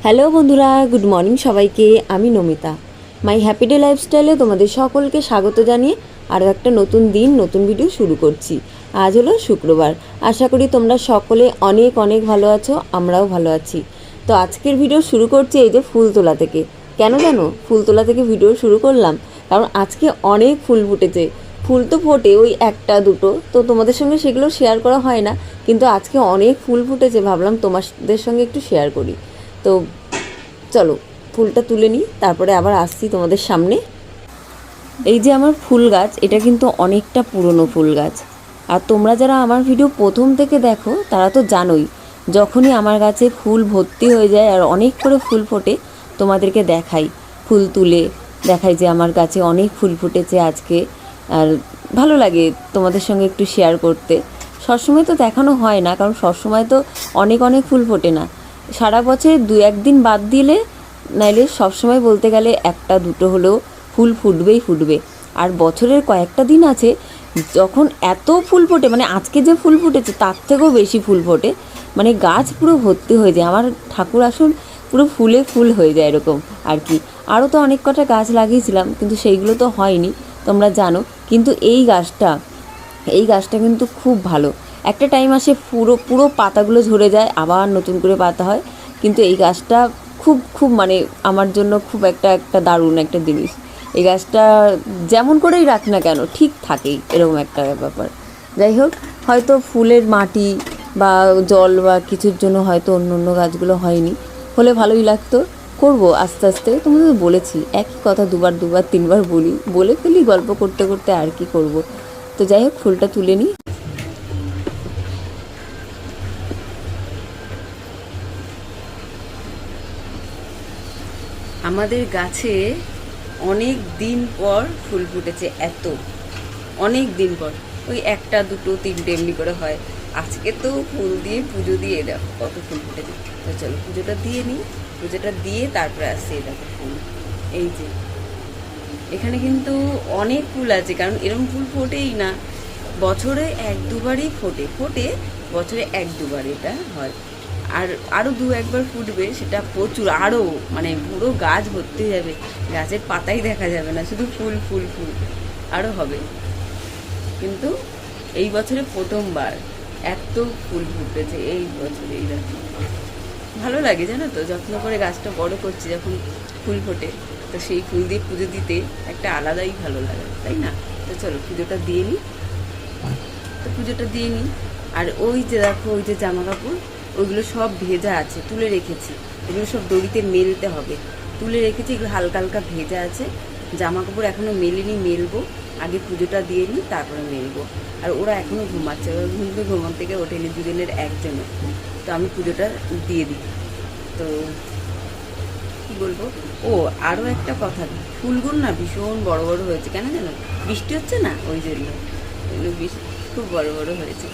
Hello বন্ধুরা, good morning সবাইকে। আমি নমিতা, মাই হ্যাপি ডে লাইফস্টাইলে তোমাদের সকলকে স্বাগত জানিয়ে আরও একটা নতুন দিন নতুন ভিডিও শুরু করছি। আজ হলো শুক্রবার। আশা করি তোমরা সকলে অনেক অনেক ভালো আছো, আমরাও ভালো আছি। তো আজকের ভিডিও শুরু করছি এই যে ফুল তোলা থেকে। কেন জানো ফুল তোলা থেকে ভিডিও শুরু করলাম? কারণ আজকে অনেক ফুল ফুটেছে। ফুল তো ফোটে ওই একটা দুটো, তো তোমাদের সঙ্গে সেগুলো শেয়ার করা হয় না, কিন্তু আজকে অনেক ফুল ফুটেছে, ভাবলাম তোমাদের সঙ্গে একটু শেয়ার করি। তো চলো ফুলটা তুলে নিই, তারপরে আবার আসছি তোমাদের সামনে। এই যে আমার ফুল গাছ, এটা কিন্তু অনেকটা পুরনো ফুল গাছ। আর তোমরা যারা আমার ভিডিও প্রথম থেকে দেখো তারা তো জানোই, যখনই আমার গাছে ফুল ভর্তি হয়ে যায় আর অনেক করে ফুল ফোটে তোমাদেরকে দেখাই, ফুল তুলে দেখাই যে আমার গাছে অনেক ফুল ফুটেছে আজকে। আর ভালো লাগে তোমাদের সঙ্গে একটু শেয়ার করতে। সবসময় তো দেখানো হয় না, কারণ সবসময় তো অনেক অনেক ফুল ফোটে না। সারা বছরে দু একদিন বাদ দিলে নাইলে সবসময় বলতে গেলে একটা দুটো হলেও ফুল ফুটবেই ফুটবে। আর বছরের কয়েকটা দিন আছে যখন এত ফুল ফোটে, মানে আজকে যে ফুল ফুটেছে তার থেকেও বেশি ফুল ফোটে, মানে গাছ পুরো ভর্তি হয়ে যায়। আমার ঠাকুর আসন পুরো ফুলে ফুল হয়ে যায় এরকম আর কি। আরও তো অনেক কটা গাছ লাগিয়েছিলাম, কিন্তু সেইগুলো তো হয়নি, তোমরা জানো। কিন্তু এই গাছটা কিন্তু খুব ভালো। একটা টাইম আসে পুরো পুরো পাতাগুলো ঝরে যায়, আবার নতুন করে পাতা হয়, কিন্তু এই গাছটা খুব খুব মানে আমার জন্য খুব একটা দারুণ একটা জিনিস। এই গাছটা যেমন করেই রাখ না কেন ঠিক থাকেই, এরকম একটা ব্যাপার। যাই হোক, হয়তো ফুলের মাটি বা জল বা কিছুর জন্য হয়তো অন্য অন্য গাছগুলো হয়নি, হলে ভালোই লাগতো। করবো আস্তে আস্তে, তোমাদের তো বলেছি, একই কথা দুবার তিনবার বলে ফেলি গল্প করতে করতে, আর কি করব। তো যাই হোক, ফুলটা তুলে নিই। আমাদের গাছে অনেক দিন পর ফুল ফুটেছে, অনেক দিন পর। ওই একটা দুটো তিনটে এমনি করে হয়। আজকে তো ফুল দিয়ে পুজো দিয়ে দেখো কত ফুল ফুটেছে। তো চলো পুজোটা দিয়ে নিই, পুজোটা দিয়ে তারপরে আসছে। দেখো ফুল, এই যে এখানে কিন্তু অনেক ফুল আছে, কারণ এরকম ফুল ফোটেই না, বছরে এক দুবারই ফোটে বছরে এক দুবার এটা হয়। আর আরও দু একবার ফুটবে, সেটা প্রচুর, আরও মানে পুরো গাছ ভর্তি যাবে, গাছের পাতাই দেখা যাবে না, শুধু ফুল ফুল ফুল আরও হবে। কিন্তু এই বছরে প্রথমবার এত ফুল ফুটেছে এই বছরে। এই দেখো ভালো লাগে জানো তো, যত্ন করে গাছটা বড় করছি, যখন ফুল ফোটে তো সেই ফুল দিয়ে পুজো দিতে একটা আলাদাই ভালো লাগে, তাই না? তো চলো পুজোটা দিয়ে নিই। আর ওই যে দেখো, ওই যে জামা কাপড়, ওইগুলো সব ভেজা আছে, তুলে রেখেছি। এগুলো সব দড়িতে মেলতে হবে, তুলে রেখেছি, এগুলো হালকা হালকা ভেজা আছে। জামা কাপড় এখনও মেলিনি, মেলবো। আগে পুজোটা দিয়ে নিই, তারপরে মেলবো। আর ওরা এখনও ঘুমাচ্ছে, ওরা ঘুমন থেকে ওঠেনি, দুজনের একজনে। তো আমি পুজোটা দিয়ে দিই। তো কি বলবো, ও আরও একটা কথা, ফুলগুলো না ভীষণ বড় বড় হয়েছে, কেন জানো? বৃষ্টি হচ্ছে না, ওই জন্য খুব বড় বড় হয়েছে।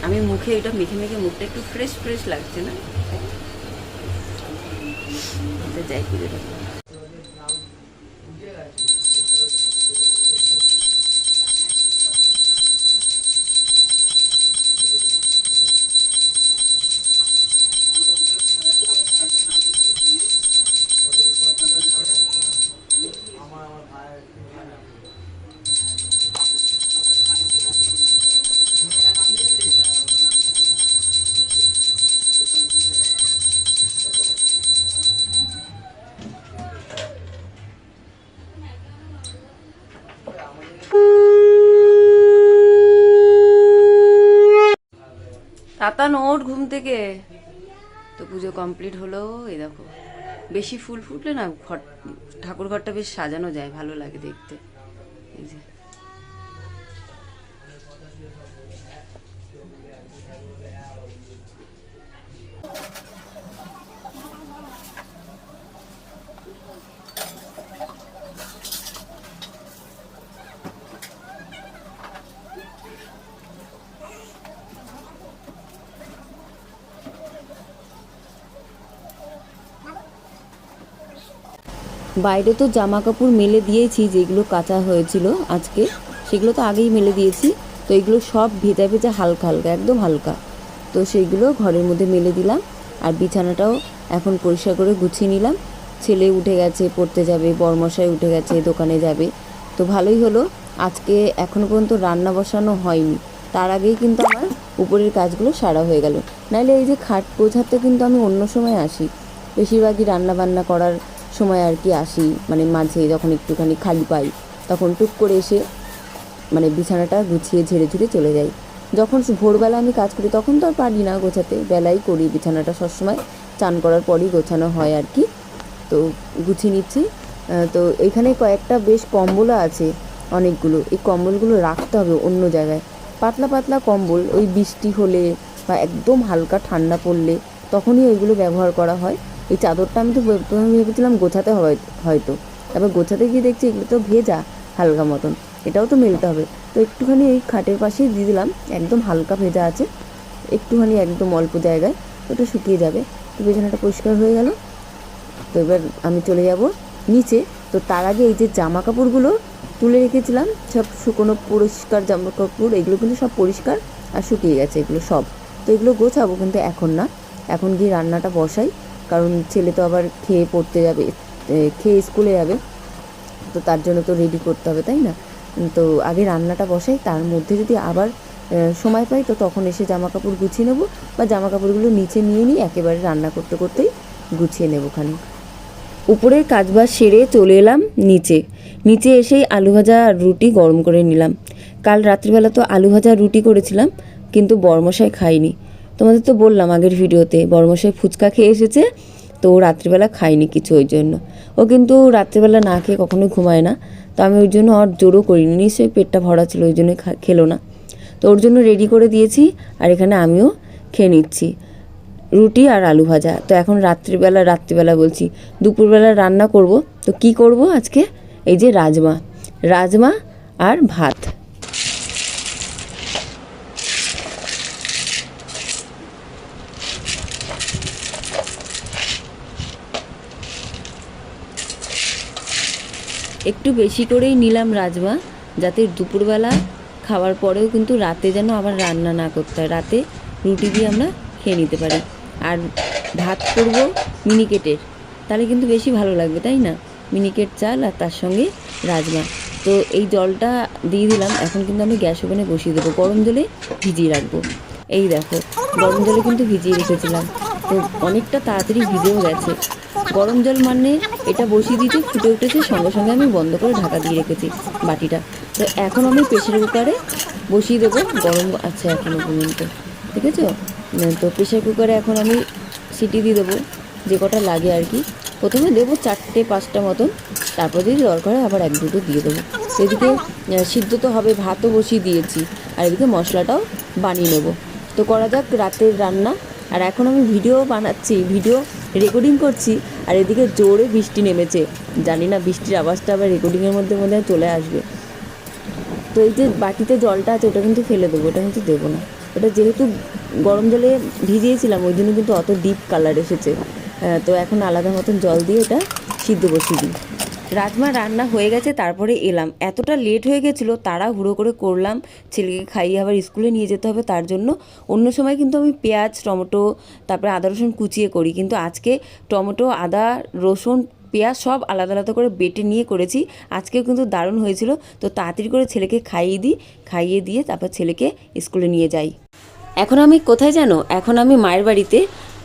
আমি মুখে এটা মেখে মুখটা একটু ফ্রেশ ফ্রেশ লাগছে না, যাই পুজোটা। তাতা নোট ঘুম থেকে। তো পুজো কমপ্লিট হলো। এই দেখো, বেশি ফুল ফুটলে না ঠাকুর ঘরটা বেশ সাজানো যায়, ভালো লাগে দেখতে। এই যে বাইরে তো জামা কাপড় মেলে দিয়েছি, যেগুলো কাঁচা হয়েছিল আজকে সেগুলো তো আগেই মেলে দিয়েছি। তো এগুলো সব ভেজা ভেজা হালকা হালকা, একদম হালকা, তো সেইগুলো ঘরের মধ্যে মেলে দিলাম। আর বিছানাটাও এখন পরিষ্কার করে গুছিয়ে নিলাম। ছেলে উঠে গেছে, পড়তে যাবে, বরমশাই উঠে গেছে, দোকানে যাবে। তো ভালোই হলো, আজকে এখনও পর্যন্ত রান্না বসানো হয়নি, তার আগেই কিন্তু আমার উপরের কাজগুলো সারা হয়ে গেল। নাহলে এই যে খাট গোছাতে কিন্তু আমি অন্য সময় আসি, বেশিরভাগই রান্না বান্না করার সময় আর কি আসি, মানে মাঝে যখন একটুখানি খালি পাই তখন টুক করে এসে মানে বিছানাটা গুছিয়ে ঝেড়ে ঝুড়ে চলে যাই। যখন ভোরবেলা আমি কাজ করি তখন তো আর পারি না গোছাতে, বেলাই করি বিছানাটা, সবসময় চান করার পরই গোছানো হয় আর কি। তো গুছিয়ে নিচ্ছি। তো এইখানে কয়েকটা বেশ কম্বলও আছে অনেকগুলো, এই কম্বলগুলো রাখতে হবে অন্য জায়গায়। পাতলা পাতলা কম্বল, ওই বৃষ্টি হলে বা একদম হালকা ঠান্ডা পড়লে তখনই ওইগুলো ব্যবহার করা হয়। এই চাদরটা আমি তো প্রথমে ভেবেছিলাম গোছাতে হবে হয়তো, তারপর গোছাতে গিয়ে দেখছি এগুলো তো ভেজা হালকা মতন, এটাও তো মেলতে হবে। তো একটুখানি এই খাটের পাশেই দিয়ে দিলাম, একদম হালকা ভেজা আছে, একটুখানি একদম অল্প জায়গায়, ওটা শুকিয়ে যাবে। তো বিছানাটা পরিষ্কার হয়ে গেল। তো এবার আমি চলে যাব নিচে। তো তার আগে এই যে জামা কাপড়গুলো তুলে রেখেছিলাম, সব শুকনো পরিষ্কার জামা কাপড়, এগুলো কিন্তু সব পরিষ্কার আর শুকিয়ে গেছে এগুলো সব। তো এগুলো গোছাবো, কিন্তু এখন না, এখন গিয়ে রান্নাটা বসাই, কারণ ছেলে তো আবার খেয়ে পড়তে যাবে, খেয়ে স্কুলে যাবে, তো তার জন্য তো রেডি করতে হবে, তাই না? তো আগে রান্নাটা বসাই, তার মধ্যে যদি আবার সময় পাই তো তখন এসে জামা কাপড় গুছিয়ে নেবো, বা জামা কাপড়গুলো নিচে নিয়ে নিই, একেবারে রান্না করতে করতেই গুছিয়ে নেবো খানি। উপরের কাজবাজ সেরে চলে এলাম নিচে। নিচে এসেই আলু ভাজা আর রুটি গরম করে নিলাম। কাল রাত্রিবেলা তো আলু ভাজা রুটি করেছিলাম, কিন্তু বরমশাই খাইনি। তোমাদের তো বললাম আগের ভিডিওতে, বরমশাই ফুচকা খেয়ে এসেছে, তো ও রাত্রিবেলা খায়নি কিছু, ওই জন্য ও কিন্তু রাত্রিবেলা না খেয়ে কখনোই ঘুমায় না। তো আমি ওই জন্য ওর জোরও করিনি, নিশ্চয়ই পেটটা ভরা ছিল ওই জন্যই খেলো না। তো ওর জন্য রেডি করে দিয়েছি, আর এখানে আমিও খেয়ে নিচ্ছি রুটি আর আলু ভাজা। তো এখন রাত্রিবেলা বলছি, দুপুরবেলা রান্না করব। তো কি করব আজকে? এই যে রাজমা আর ভাত। একটু বেশি করেই নিলাম রাজমা, যাতে দুপুরবেলা খাওয়ার পরেও কিন্তু রাতে যেন আবার রান্না না করতে হয়, রাতে রুটি দিয়ে আমরা খেয়ে নিতে পারি। আর ভাত করব মিনিকেটের, তাহলে কিন্তু বেশি ভালো লাগবে, তাই না? মিনিকেট চাল আর তার সঙ্গে রাজমা। তো এই জলটা দিয়ে দিলাম, এখন কিন্তু আমি গ্যাস ওভেনে বসিয়ে দেবো, গরম জলে ভিজিয়ে রাখবো। এই দেখো, গরম জলে কিন্তু ভিজিয়ে রেখেছিলাম, তো অনেকটা তাড়াতাড়ি ভিজেও গেছে। গরম জল মানে এটা বসিয়ে দিয়েছি, ফুটে উঠেছে, সঙ্গে সঙ্গে আমি বন্ধ করে ঢাকা দিয়ে রেখেছি বাটিটা। তো এখন আমি প্রেসার কুকারে বসিয়ে দেবো, গরম আছে এখনও পর্যন্ত, ঠিক আছে? তো প্রেসার কুকারে এখন আমি সিটি দিয়ে দেবো, যে কটা লাগে আর কি। প্রথমে দেবো 4-5টা মতন, তারপর যদি দরকার হয় আবার 1-2টো দিয়ে দেবো। এদিকে সিদ্ধ তো হবে, ভাতও বসিয়ে দিয়েছি, আর এদিকে মশলাটাও বানিয়ে নেবো। তো করা যাক রাতের রান্না। আর এখন আমি ভিডিও বানাচ্ছি, ভিডিও রেকর্ডিং করছি, আর এদিকে জোরে বৃষ্টি নেমেছে, জানি না বৃষ্টির আওয়াজটা আবার রেকর্ডিংয়ের মধ্যে চলে আসবে। তো এই যে বাটিতে জলটা আছে ওটা কিন্তু ফেলে দেবো, ওটা কিন্তু দেবো না, ওটা যেহেতু গরম জলে ভিজিয়েছিলাম ওই জন্য কিন্তু অত ডিপ কালার এসেছে। তো এখন আলাদা মতন জল দিয়ে এটা সিদ্ধ বসিয়ে দিই। রাজমা রান্না হয়ে গেছে, তারপরে এলাম, এতটা লেট হয়ে গেছিলো, তাড়াহুড়ো করে করলাম, ছেলেকে খাইয়ে আবার স্কুলে নিয়ে যেতে হবে, তার জন্য। অন্য সময় কিন্তু আমি পেঁয়াজ, টমেটো, তারপরে আদা রসুন কুচিয়ে করি, কিন্তু আজকে টমেটো, আদা, রসুন, পেঁয়াজ সব আলাদা আলাদা করে বেটে নিয়ে করেছি। আজকেও কিন্তু দারুণ হয়েছিল। তো তাড়াতাড়ি করে ছেলেকে খাইয়ে দিয়ে তারপর ছেলেকে স্কুলে নিয়ে যাই। এখন আমি কোথায় জানো? এখন আমি মায়ের বাড়িতে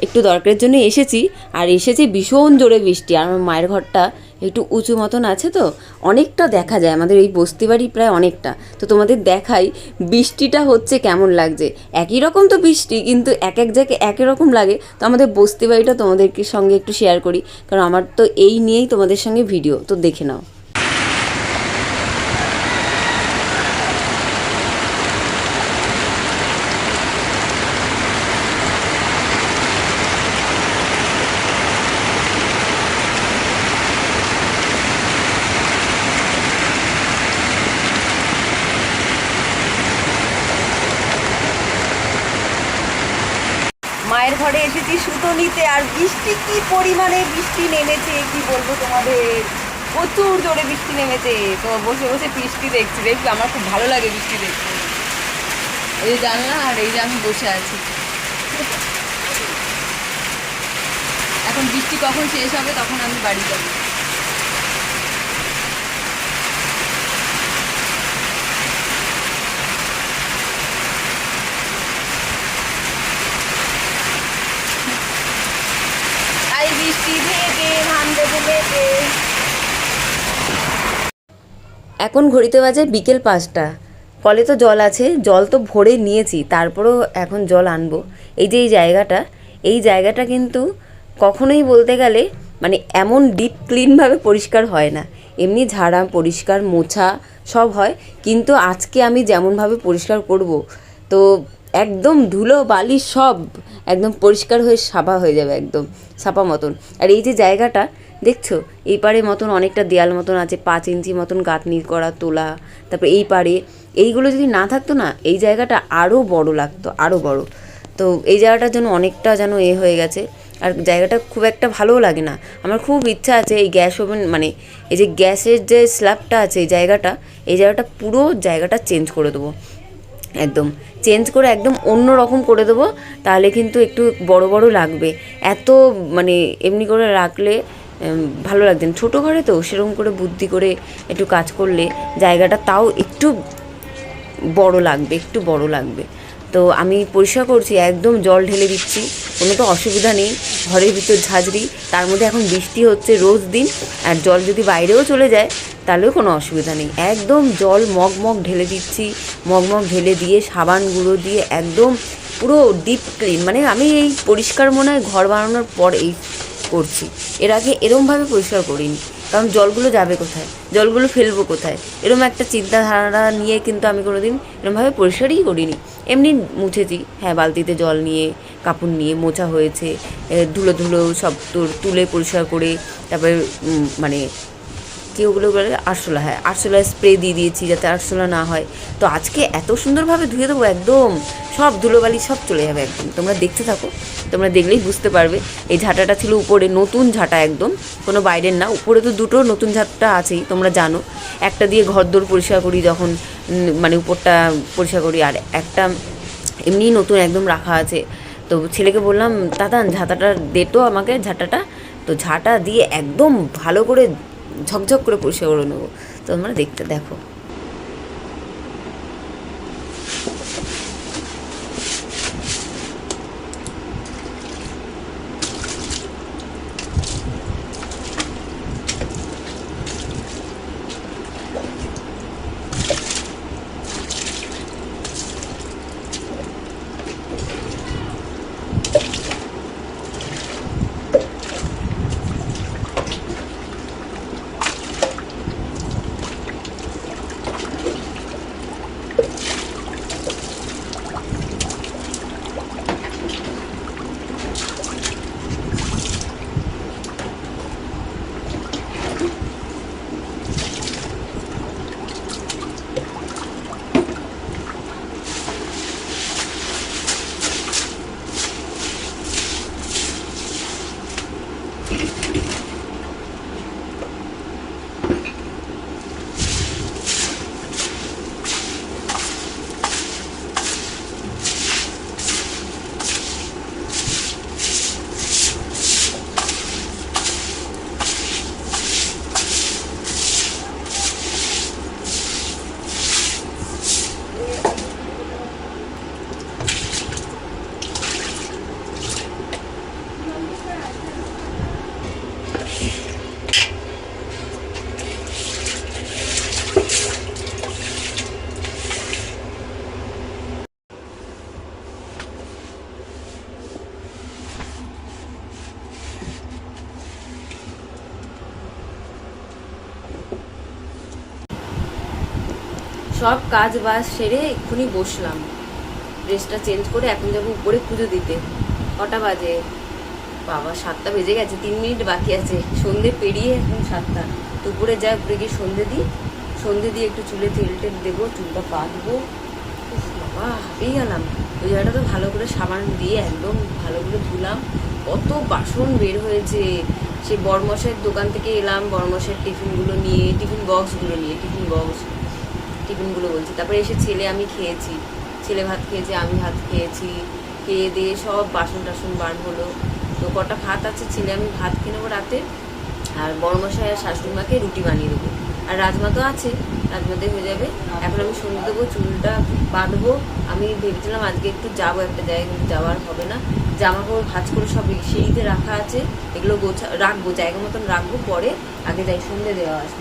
একটু দরকারের জন্য এসেছি, আর এসেছি ভীষণ জোরে বৃষ্টি, আর আমার মায়ের ঘরটা একটু উঁচু মতন আছে, তো অনেকটা দেখা যায় আমাদের এই বস্তি বাড়ি, প্রায় অনেকটা। তো তোমাদের দেখাই বৃষ্টিটা হচ্ছে কেমন লাগছে। একই রকম তো বৃষ্টি, কিন্তু এক এক জায়গায় একই রকম লাগে। তো আমাদের বস্তি বাড়িটা তোমাদেরকে সঙ্গে একটু শেয়ার করি, কারণ আমার তো এই নিয়েই তোমাদের সঙ্গে ভিডিও, তো দেখে নাও। মায়ের ঘরে এসেছি সুতো নিতে, আর বৃষ্টি কি পরিমাণে বৃষ্টি নেমেছে কি বলবো তোমাদের, প্রচুর জোরে বৃষ্টি নেমেছে। তো বসে বসে বৃষ্টি দেখছি আমার খুব ভালো লাগে বৃষ্টি দেখতে। এই যে জানলা, আর এই যে আমি বসে আছি। এখন বৃষ্টি কখন শেষ হবে তখন আমি বাড়ি যাব। আই বৃষ্টি ভেগে ধান দেবো বেগে। এখন ঘড়িতে বাজে বিকেল 5টা। কলে তো জল আছে, জল তো ভরে নিয়েছি, তারপরেও এখন জল আনবো। এই যে এই জায়গাটা কিন্তু কখনোই বলতে গেলে মানে এমন ডিপ ক্লিনভাবে পরিষ্কার হয় না। এমনি ঝাড়া পরিষ্কার মোছা সব হয়, কিন্তু আজকে আমি যেমনভাবে পরিষ্কার করব তো একদম ধুলো বালি সব একদম পরিষ্কার হয়ে সাফা হয়ে যাবে, একদম সাফা মতন। আর এই যে জায়গাটা দেখছো, এই পারে মতন অনেকটা দেয়াল মতন আছে, 5 ইঞ্চি মতন গাঁথনি করা তোলা। তারপরে এই পারে এইগুলো যদি না থাকতো না, এই জায়গাটা আরও বড় লাগতো, আরও বড়। তো এই জায়গাটার জন্য অনেকটা যেন হয়ে গেছে। আর জায়গাটা খুব একটা ভালোও লাগে না। আমার খুব ইচ্ছা আছে এই গ্যাস ওভেন মানে এই যে গ্যাসের যে স্ল্যাবটা আছে এই জায়গাটা পুরো জায়গাটা চেঞ্জ করে দেবো, একদম চেঞ্জ করে একদম অন্য রকম করে দেবো। তাহলে কিন্তু একটু বড় বড় লাগবে। এত মানে এমনি করে রাখলে ভালো লাগছে না। ছোটো ঘরে তো সেরকম করে বুদ্ধি করে একটু কাজ করলে জায়গাটা তাও একটু বড় লাগবে, একটু বড় লাগবে। তো আমি পরিষ্কার করছি, একদম জল ঢেলে দিচ্ছি, কোনো তো অসুবিধা নেই। ঘরের ভিতর ঝাঁঝরি, তার মধ্যে এখন বৃষ্টি হচ্ছে রোজ দিন, আর জল যদি বাইরেও চলে যায় তাহলেও কোনো অসুবিধা নেই। একদম জল মগ ঢেলে দিচ্ছি, মগ ঢেলে দিয়ে সাবান গুঁড়ো দিয়ে একদম পুরো ডিপ ক্লিন। মানে আমি এই পরিষ্কার মনে হয় ঘর বানানোর পর এই করছি, এর আগে এরমভাবে পরিষ্কার করিনি। কারণ জলগুলো যাবে কোথায়, জলগুলো ফেলবো কোথায়, এরম একটা চিন্তাধারা নিয়ে কিন্তু আমি কোনো দিন এরমভাবে পরিষ্কারই করিনি। এমনি মুছেছি, হ্যাঁ, বালতিতে জল নিয়ে কাপড় নিয়ে মোছা হয়েছে, ধুলো সব তুলে পরিষ্কার করে তারপরে মানে কি ওগুলো বলে আরশোলা, হ্যাঁ আরশোলা স্প্রে দিয়ে দিয়েছি যাতে আরশোলা না হয়। তো আজকে এত সুন্দরভাবে ধুয়ে দেবো, একদম সব ধুলোবালি সব চলে যাবে একদম। তোমরা দেখতে থাকো, তোমরা দেখলেই বুঝতে পারবে। এই ঝাঁটাটা ছিল উপরে, নতুন ঝাঁটা একদম, কোনো বাইরের না। উপরে তো দুটো নতুন ঝাঁটা আছেই, তোমরা জানো। একটা দিয়ে ঘরদোর পরিষ্কার করি যখন মানে উপরটা পরিষ্কার করি, আর একটা এমনিই নতুন একদম রাখা আছে। তো ছেলেকে বললাম, দাদা ঝাঁটাটা দে তো আমাকে, ঝাঁটাটা। তো ঝাঁটা দিয়ে একদম ভালো করে ঝকঝক করে পরিষ্কার করে নেবো। তো তোমরা দেখতে দেখো। সব কাজ বাজ সেরে এক্ষুনি বসলাম, ড্রেসটা চেঞ্জ করে এখন যাবো উপরে পুজো দিতে। কটা বাজে বাবা, 7টা বেজে গেছে, 3 মিনিট বাকি আছে। সন্ধে পেরিয়ে এখন 7টা। দুপুরে যাই, উপরে গিয়ে সন্ধে দিয়ে একটু চুলে তেল টেল দেবো, চুলটা বাঁধবো। বাবা হাঁপিয়ে গেলাম। ওই জায়গাটা তো ভালো করে সাবান দিয়ে একদম ভালো করে ধুলাম। কত বাসন বের হয়েছে। সে বড়মশাইয়ের দোকান থেকে এলাম, বড়মশাইয়ের টিফিনগুলো নিয়ে, টিফিনগুলো বলছি। তারপরে এসে আমি খেয়েছি, ছেলে ভাত খেয়েছে, আমি ভাত খেয়েছি। খেয়ে দিয়ে সব বাসন টাসন বার হলো। তো কটা ভাত আছে, ছেলে আমি ভাত খেয়ে নেবো রাতে, আর বড়মশাই আর শাশুড়ি মাকে রুটি বানিয়ে দেবো। আর রাজমা তো আছে, রাজমাতে হয়ে যাবে। এখন আমি সন্ধে দেবো, চুলটা বাঁধবো। আমি ভেবেছিলাম আজকে একটু যাবো একটা জায়গায়, কিন্তু যাওয়ার হবে না। জামা কাপড় ভাঁজ করে সব সিঁড়িতে রাখা আছে, এগুলো রাখবো, জায়গা মতন রাখবো, পরে আগে যাই সন্ধে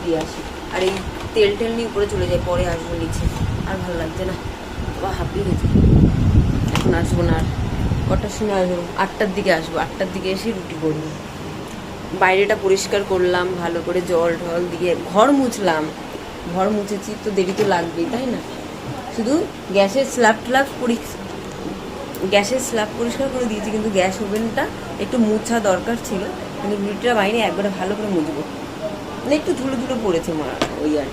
দিয়ে আসি। আর এই তেল টেল নিয়ে উপরে চলে যাই, পরে আসবো নিচে। আর ভালো লাগছে না, বা হাঁপিয়ে গেছে। এখন আসবো না। আর কটার সময় আসবো? 8টার দিকে আসবো। 8টার দিকে এসে রুটি করবো। বাইরেটা পরিষ্কার করলাম ভালো করে, জল ঢল দিয়ে ঘর মুছলাম। ঘর মুছেছি তো দেরি তো লাগবেই, তাই না? শুধু গ্যাসের স্ল্যাব পরিষ্কার করে দিয়েছি, কিন্তু গ্যাস ওভেনটা একটু মুছা দরকার ছিল। কিন্তু রুটিটা বাইরে একবারে ভালো করে মুছবো, মানে একটু ধুলো ধুলো পড়েছে মা, ওই আর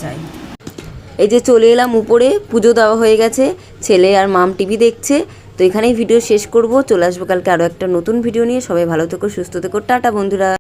যাই। এই যে চলে এলাম উপরে, পুজো দেওয়া হয়ে গেছে, ছেলে আর মাম টিভি দেখছে। তো এখানেই ভিডিও শেষ করব, চলে আসবো কালকে আরও একটা নতুন ভিডিও নিয়ে। সবাই ভালো থেকো, সুস্থ থেকো, টাটা বন্ধুরা।